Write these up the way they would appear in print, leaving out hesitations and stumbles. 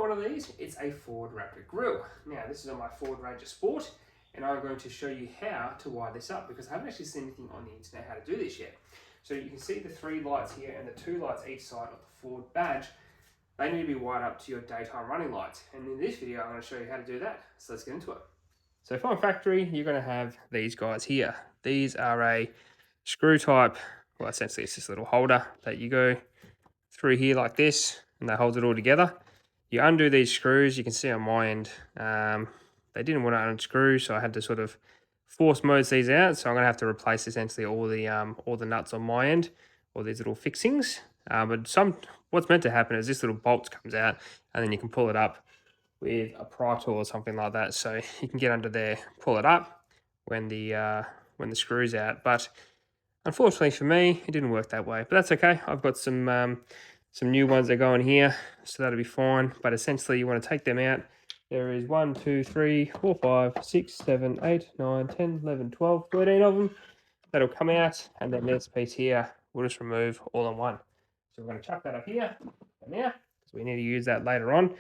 one of these? It's a Ford Raptor grill. Now this is on my Ford Ranger Sport, and I'm going to show you how to wire this up because I haven't actually seen anything on the internet how to do this yet. So you can see the 3 lights here and the 2 lights each side of the Ford badge. They need to be wired up to your daytime running lights. And in this video, I'm going to show you how to do that. So let's get into it. So from factory, you're going to have these guys here. These are a screw type, well, essentially it's this little holder that you go through here like this, and that holds it all together. You undo these screws. You can see on my end, they didn't want to unscrew, so I had to sort of force most these out. So I'm going to have to replace essentially all the nuts on my end, all these little fixings. But what's meant to happen is this little bolt comes out, and then you can pull it up with a pry tool or something like that. So you can get under there, pull it up when the screw's out. But unfortunately for me, it didn't work that way. But that's okay. I've got some new ones that go in here, so that'll be fine. But essentially, you want to take them out. There is 1, 2, 3, 4, 5, 6, 7, 8, 9, 10, 11, 12, 13 of them. That'll come out, and then this piece here, we'll just remove all in one. So we're going to chuck that up here and now, because we need to use that later on.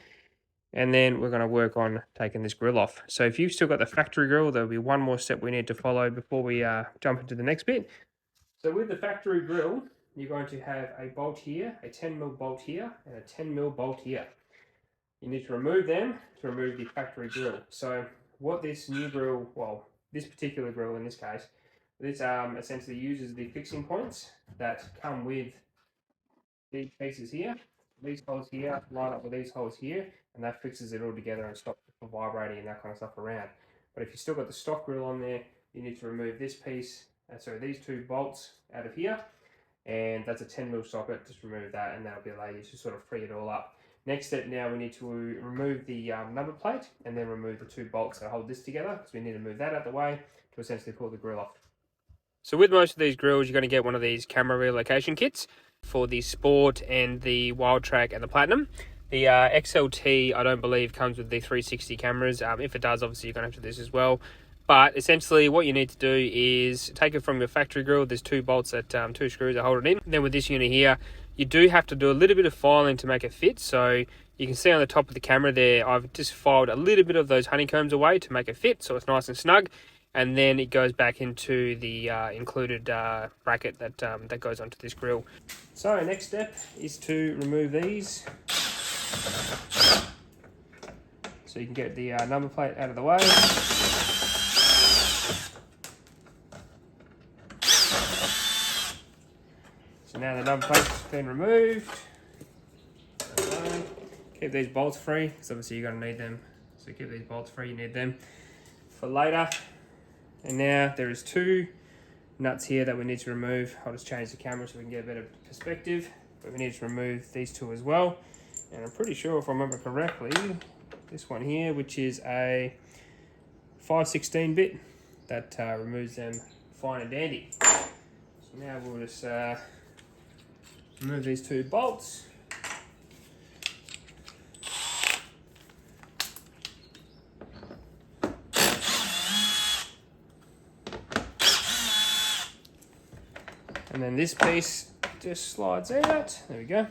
And then we're going to work on taking this grill off. So if you've still got the factory grill, there'll be one more step we need to follow before we jump into the next bit. So with the factory grill, you're going to have a bolt here, a 10mm bolt here, and a 10mm bolt here. You need to remove them to remove the factory grill. So what this new grill, well, this particular grill in this case, this essentially uses the fixing points that come with these pieces here. These holes here line up with these holes here, and that fixes it all together and stops it from vibrating and that kind of stuff around. But if you still got the stock grill on there, you need to remove this piece, these 2 bolts out of here, and that's a 10mm socket. Just remove that, and that'll be allow you to sort of free it all up. Next step now, we need to remove the number plate and then remove the 2 bolts that hold this together, because we need to move that out of the way to essentially pull the grill off. So with most of these grills, you're going to get one of these camera relocation kits for the Sport and the Wild Track and the Platinum. The XLT, I don't believe, comes with the 360 cameras. If it does, obviously you're going to have to do this as well. But essentially what you need to do is take it from your factory grill. There's 2 bolts that 2 screws that hold it in. Then with this unit here, you do have to do a little bit of filing to make it fit. So you can see on the top of the camera there, I've just filed a little bit of those honeycombs away to make it fit, so it's nice and snug. And then it goes back into the included bracket that goes onto this grill. So next step is to remove these. So you can get the number plate out of the way. So now the number plate's been removed. Keep these bolts free, because obviously you're going to need them. So keep these bolts free, you need them for later. And now there is 2 nuts here that we need to remove. I'll just change the camera so we can get a better perspective. But we need to remove these 2 as well. And I'm pretty sure, if I remember correctly, this one here, which is a 5/16 bit, that removes them fine and dandy. So now we'll just remove these 2 bolts. And then this piece just slides out. There we go.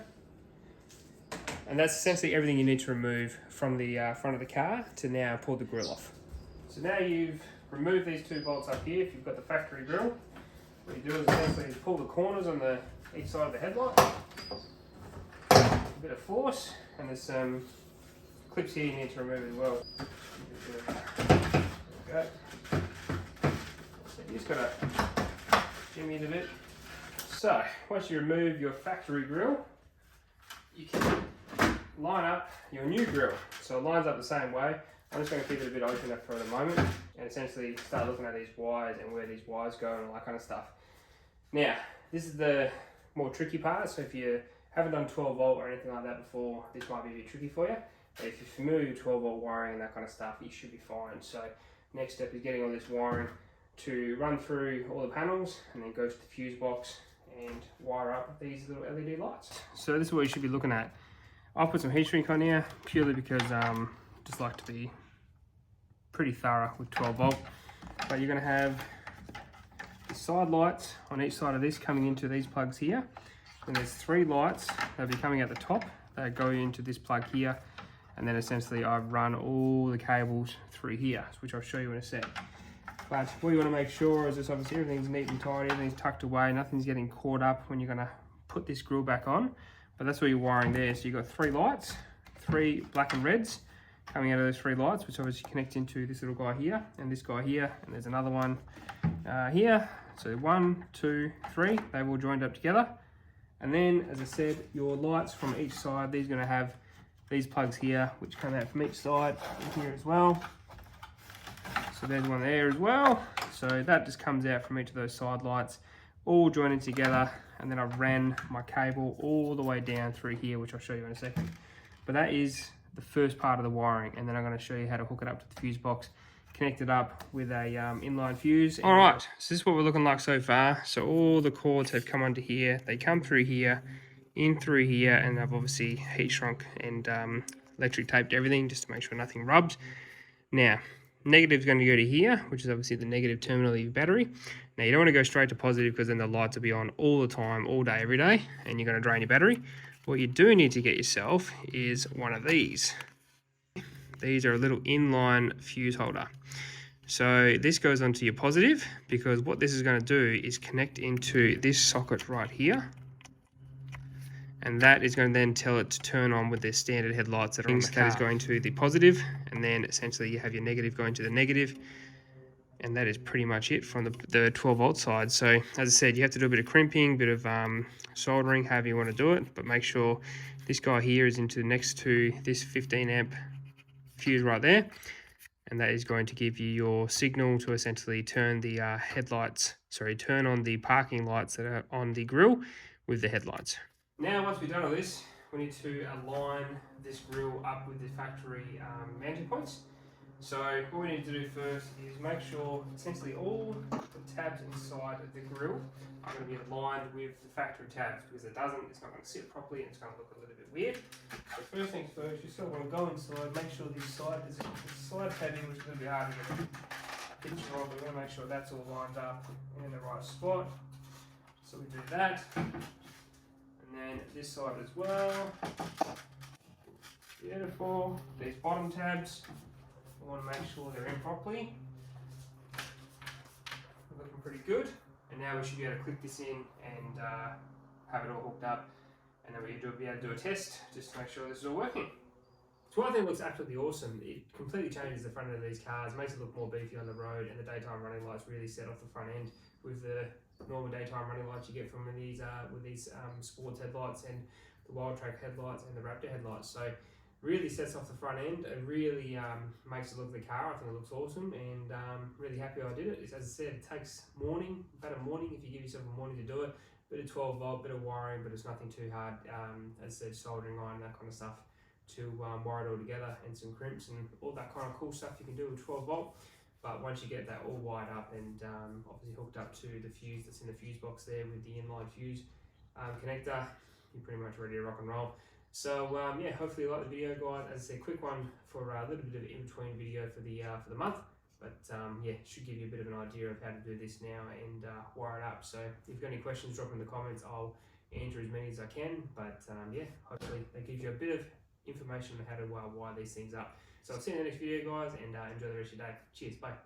And that's essentially everything you need to remove from the front of the car to now pull the grill off. So now you've removed these 2 bolts up here. If you've got the factory grill, what you do is essentially pull the corners on each side of the headlight. A bit of force, and there's some clips here you need to remove as well. There we go. So you just got to jimmy it a bit. So once you remove your factory grill, you can line up your new grill. So it lines up the same way. I'm just going to keep it a bit open for the moment and essentially start looking at these wires and where these wires go and all that kind of stuff. Now, this is the more tricky part. So if you haven't done 12 volt or anything like that before, this might be a bit tricky for you. But if you're familiar with 12 volt wiring and that kind of stuff, you should be fine. So next step is getting all this wiring to run through all the panels and then go to the fuse box and wire up these little LED lights. So this is what you should be looking at. I'll put some heat shrink on here purely because I just like to be pretty thorough with 12 volt. But you're going to have the side lights on each side of this coming into these plugs here. And there's 3 lights that'll be coming at the top that go into this plug here. and then essentially I've run all the cables through here, which I'll show you in a sec. But what you want to make sure is just obviously everything's neat and tidy, everything's tucked away, nothing's getting caught up when you're going to put this grill back on. But that's what you're wiring there. So you've got 3 lights, 3 black and reds coming out of those 3 lights, which obviously connect into this little guy here and this guy here, and there's another one here. So 1, 2, 3, they've all joined up together. And then, as I said, your lights from each side, these are going to have these plugs here, which come out from each side in here as well. So there's one there as well. So that just comes out from each of those side lights, all joined together. And then I've ran my cable all the way down through here, which I'll show you in a second. But that is the first part of the wiring. And then I'm going to show you how to hook it up to the fuse box, connect it up with a inline fuse. All right, so this is what we're looking like so far. So all the cords have come onto here. They come through here, in through here, and I've obviously heat shrunk and electric taped everything just to make sure nothing rubs. Now, negative is going to go to here, which is obviously the negative terminal of your battery. Now, you don't want to go straight to positive because then the lights will be on all the time, all day, every day, and you're going to drain your battery. What you do need to get yourself is one of these. These are a little inline fuse holder. So this goes onto your positive, because what this is going to do is connect into this socket right here. And that is going to then tell it to turn on with the standard headlights that are on the car. That is going to the positive, and then essentially you have your negative going to the negative. And that is pretty much it from the 12 volt side. So as I said, you have to do a bit of crimping, a bit of soldering, however you want to do it. But make sure this guy here is into next to this 15 amp fuse right there. And that is going to give you your signal to essentially turn the turn on the parking lights that are on the grille with the headlights. Now, once we've done all this, we need to align this grille up with the factory mounting points. So what we need to do first is make sure essentially all the tabs inside of the grille are going to be aligned with the factory tabs, because it doesn't, it's not going to sit properly and it's going to look a little bit weird. So first things first, you still want to go inside, make sure this side is side tab in, which is going to be hard to get a picture of, but we're going to make sure that's all lined up in the right spot. So we do that. And then this side as well. Beautiful. These bottom tabs, we want to make sure they're in properly. They're looking pretty good. And now we should be able to click this in and have it all hooked up. And then we'll be able to do a test just to make sure this is all working. So one thing that looks absolutely awesome, it completely changes the front end of these cars, makes it look more beefy on the road, and the daytime running lights really set off the front end with the normal daytime running lights you get from these sports headlights and the Wild Track headlights and the Raptor headlights. So really sets off the front end and really makes it look the car. I think it looks awesome, and really happy I did it. As I said, it takes about a morning if you give yourself a morning to do it. Bit of 12 volt, bit of wiring, but it's nothing too hard. As I said, soldering iron, that kind of stuff to wire it all together, and some crimps and all that kind of cool stuff you can do with 12 volt. But once you get that all wired up and obviously hooked up to the fuse that's in the fuse box there with the inline fuse connector, you're pretty much ready to rock and roll. So yeah, hopefully you like the video, guys. As I said, quick one for a little bit of an in-between video for the month. But yeah, should give you a bit of an idea of how to do this now and wire it up. So if you've got any questions, drop in the comments. I'll answer as many as I can. But yeah, hopefully that gives you a bit of information on how to wire these things up. So I'll see you in the next video, guys, and enjoy the rest of your day. Cheers, bye.